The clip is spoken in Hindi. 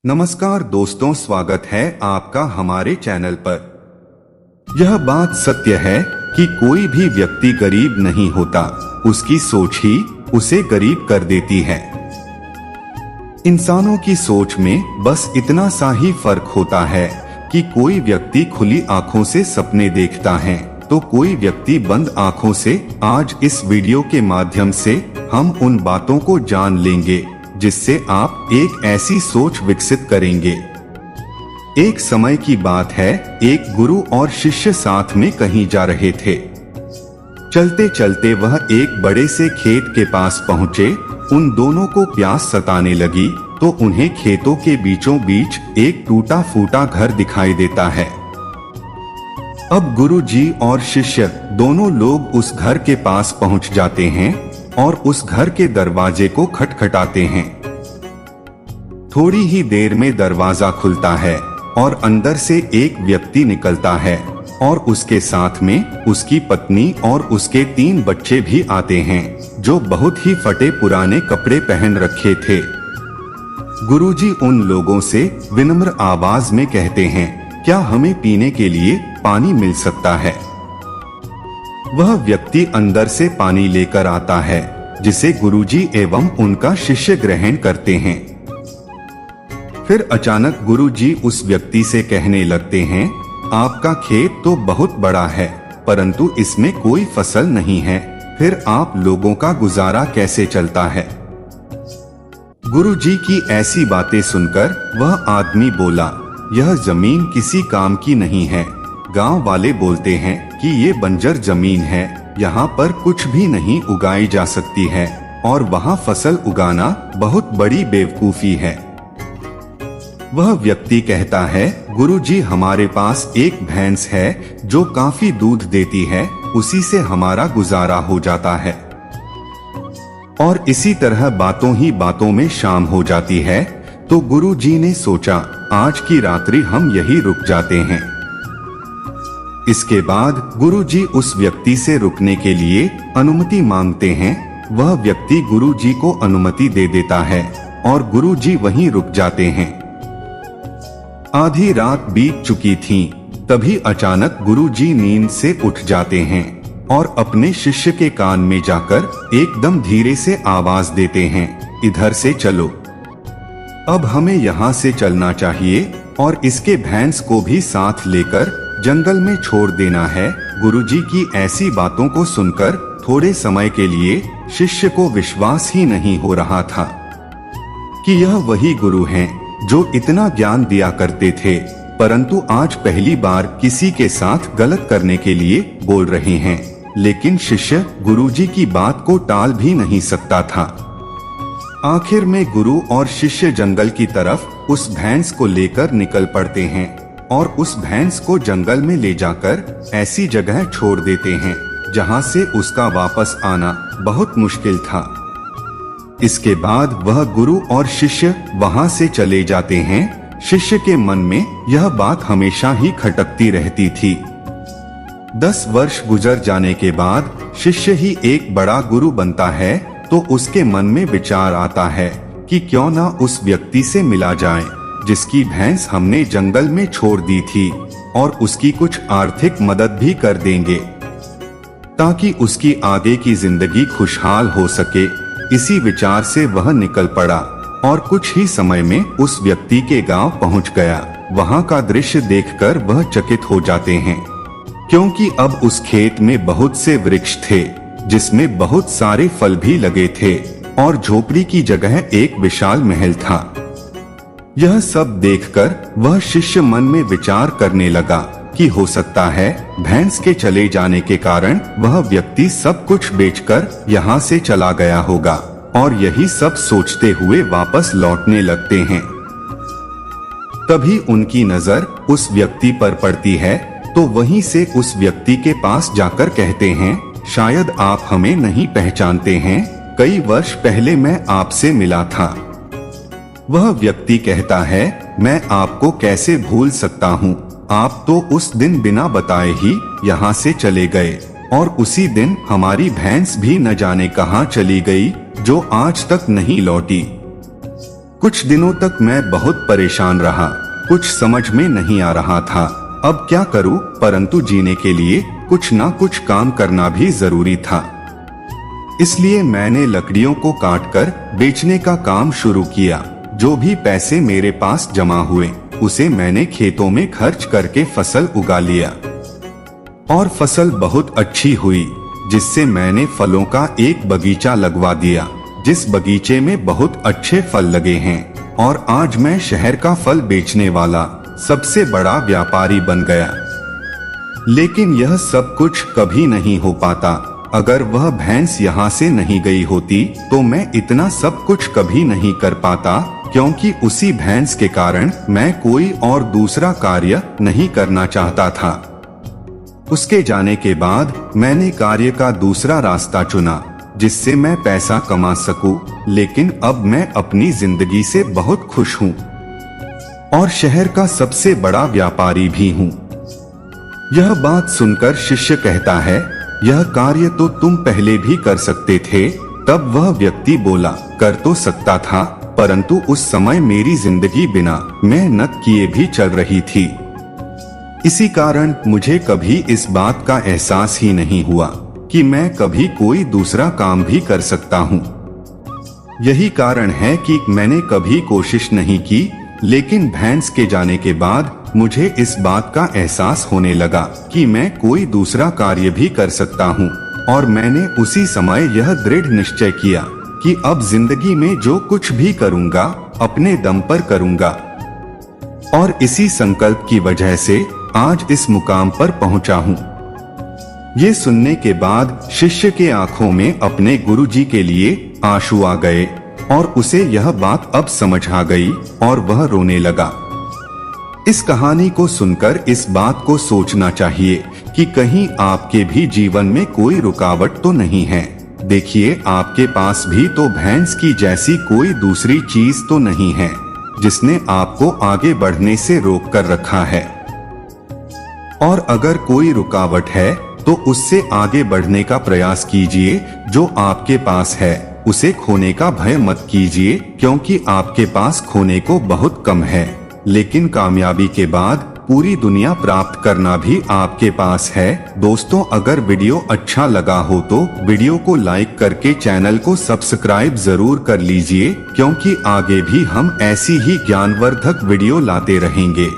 नमस्कार दोस्तों, स्वागत है आपका हमारे चैनल पर। यह बात सत्य है कि कोई भी व्यक्ति गरीब नहीं होता, उसकी सोच ही उसे गरीब कर देती है। इंसानों की सोच में बस इतना सा ही फर्क होता है कि कोई व्यक्ति खुली आंखों से सपने देखता है तो कोई व्यक्ति बंद आंखों से। आज इस वीडियो के माध्यम से हम उन बातों को जान लेंगे जिससे आप एक ऐसी सोच विकसित करेंगे। एक समय की बात है, एक गुरु और शिष्य साथ में कहीं जा रहे थे। चलते चलते वह एक बड़े से खेत के पास पहुंचे। उन दोनों को प्यास सताने लगी तो उन्हें खेतों के बीचों बीच एक टूटा फूटा घर दिखाई देता है। अब गुरु जी और शिष्य दोनों लोग उस घर के पास पहुंच जाते हैं और उस घर के दरवाजे को खटखटाते हैं। थोड़ी ही देर में दरवाजा खुलता है और अंदर से एक व्यक्ति निकलता है और उसके साथ में उसकी पत्नी और उसके 3 बच्चे भी आते हैं जो बहुत ही फटे पुराने कपड़े पहन रखे थे। गुरुजी उन लोगों से विनम्र आवाज में कहते हैं, क्या हमें पीने के लिए पानी मिल सकता है? वह व्यक्ति अंदर से पानी लेकर आता है जिसे गुरुजी एवं उनका शिष्य ग्रहण करते हैं। फिर अचानक गुरुजी उस व्यक्ति से कहने लगते हैं, आपका खेत तो बहुत बड़ा है परंतु इसमें कोई फसल नहीं है, फिर आप लोगों का गुजारा कैसे चलता है? गुरुजी की ऐसी बातें सुनकर वह आदमी बोला, यह जमीन किसी काम की नहीं है। गांव वाले बोलते हैं कि ये बंजर जमीन है, यहाँ पर कुछ भी नहीं उगाई जा सकती है और वहाँ फसल उगाना बहुत बड़ी बेवकूफी है। वह व्यक्ति कहता है, गुरुजी हमारे पास एक भैंस है जो काफी दूध देती है, उसी से हमारा गुजारा हो जाता है। और इसी तरह बातों ही बातों में शाम हो जाती है तो गुरुजी ने सोचा, आज की रात्रि हम यही रुक जाते हैं। इसके बाद गुरुजी उस व्यक्ति से रुकने के लिए अनुमति मांगते हैं। वह व्यक्ति गुरुजी को अनुमति दे देता है और गुरुजी वहीं रुक जाते हैं। आधी रात बीत चुकी थी, तभी अचानक गुरुजी नींद से उठ जाते हैं और अपने शिष्य के कान में जाकर एकदम धीरे से आवाज देते हैं, इधर से चलो, अब हमें यहाँ से चलना चाहिए और इसके भैंस को भी साथ लेकर जंगल में छोड़ देना है। गुरुजी की ऐसी बातों को सुनकर थोड़े समय के लिए शिष्य को विश्वास ही नहीं हो रहा था कि यह वही गुरु हैं जो इतना ज्ञान दिया करते थे, परंतु आज पहली बार किसी के साथ गलत करने के लिए बोल रहे हैं। लेकिन शिष्य गुरुजी की बात को टाल भी नहीं सकता था। आखिर में गुरु और शिष्य जंगल की तरफ उस भैंस को लेकर निकल पड़ते हैं और उस भैंस को जंगल में ले जाकर ऐसी जगह छोड़ देते हैं जहां से उसका वापस आना बहुत मुश्किल था। इसके बाद वह गुरु और शिष्य वहां से चले जाते हैं। शिष्य के मन में यह बात हमेशा ही खटकती रहती थी। 10 वर्ष गुजर जाने के बाद शिष्य ही एक बड़ा गुरु बनता है तो उसके मन में विचार आता है कि क्यों ना उस व्यक्ति से मिला जाए जिसकी भैंस हमने जंगल में छोड़ दी थी और उसकी कुछ आर्थिक मदद भी कर देंगे ताकि उसकी आगे की जिंदगी खुशहाल हो सके। इसी विचार से वह निकल पड़ा और कुछ ही समय में उस व्यक्ति के गांव पहुंच गया। वहां का दृश्य देखकर वह चकित हो जाते हैं क्योंकि अब उस खेत में बहुत से वृक्ष थे जिसमें बहुत सारे फल भी लगे थे और झोपड़ी की जगह एक विशाल महल था। यह सब देखकर वह शिष्य मन में विचार करने लगा कि हो सकता है भैंस के चले जाने के कारण वह व्यक्ति सब कुछ बेचकर यहाँ से चला गया होगा और यही सब सोचते हुए वापस लौटने लगते हैं। तभी उनकी नजर उस व्यक्ति पर पड़ती है तो वहीं से उस व्यक्ति के पास जाकर कहते हैं, शायद आप हमें नहीं पहचानते हैं, कई वर्ष पहले मैं आपसे मिला था। वह व्यक्ति कहता है, मैं आपको कैसे भूल सकता हूँ, आप तो उस दिन बिना बताए ही यहाँ से चले गए और उसी दिन हमारी भैंस भी न जाने कहाँ चली गई जो आज तक नहीं लौटी। कुछ दिनों तक मैं बहुत परेशान रहा, कुछ समझ में नहीं आ रहा था अब क्या करूं, परंतु जीने के लिए कुछ ना कुछ काम करना भी जरूरी था। इसलिए मैंने लकड़ियों को काटकर बेचने का काम शुरू किया। जो भी पैसे मेरे पास जमा हुए उसे मैंने खेतों में खर्च करके फसल उगा लिया और फसल बहुत अच्छी हुई, जिससे मैंने फलों का एक बगीचा लगवा दिया, जिस बगीचे में बहुत अच्छे फल लगे हैं और आज मैं शहर का फल बेचने वाला सबसे बड़ा व्यापारी बन गया। लेकिन यह सब कुछ कभी नहीं हो पाता। अगर वह भैंस यहाँ से नहीं गई होती तो मैं इतना सब कुछ कभी नहीं कर पाता, क्योंकि उसी भैंस के कारण मैं कोई और दूसरा कार्य नहीं करना चाहता था। उसके जाने के बाद मैंने कार्य का दूसरा रास्ता चुना, जिससे मैं पैसा कमा सकूं, लेकिन अब मैं अपनी जिंदगी से बहुत खुश हूं और शहर का सबसे बड़ा व्यापारी भी हूं। यह बात सुनकर शिष्य कहता है, यह कार्य तो तुम पहले भी कर सकते थे। तब वह व्यक्ति बोला, कर तो सकता था, परंतु उस समय मेरी जिंदगी बिना मेहनत किए भी चल रही थी। इसी कारण मुझे कभी इस बात का एहसास ही नहीं हुआ कि मैं कभी कोई दूसरा काम भी कर सकता हूँ। यही कारण है कि मैंने कभी कोशिश नहीं की, लेकिन भैंस के जाने के बाद मुझे इस बात का एहसास होने लगा कि मैं कोई दूसरा कार्य भी कर सकता हूँ और मैंने उसी समय यह दृढ़ निश्चय किया कि अब जिंदगी में जो कुछ भी करूँगा अपने दम पर करूँगा। और इसी संकल्प की वजह से आज इस मुकाम पर पहुँचा हूँ। ये सुनने के बाद शिष्य के आंखों में अपने गुरुजी के लिए आंसू आ गए और उसे यह बात अब समझ आ गई और वह रोने लगा। इस कहानी को सुनकर इस बात को सोचना चाहिए कि कहीं आपके भी जीवन में कोई रुकावट तो नहीं है। देखिए, आपके पास भी तो भैंस की जैसी कोई दूसरी चीज तो नहीं है जिसने आपको आगे बढ़ने से रोक कर रखा है। और अगर कोई रुकावट है तो उससे आगे बढ़ने का प्रयास कीजिए। जो आपके पास है उसे खोने का भय मत कीजिए, क्योंकि आपके पास खोने को बहुत कम है, लेकिन कामयाबी के बाद पूरी दुनिया प्राप्त करना भी आपके पास है। दोस्तों, अगर वीडियो अच्छा लगा हो तो वीडियो को लाइक करके चैनल को सब्सक्राइब जरूर कर लीजिए, क्योंकि आगे भी हम ऐसी ही ज्ञानवर्धक वीडियो लाते रहेंगे।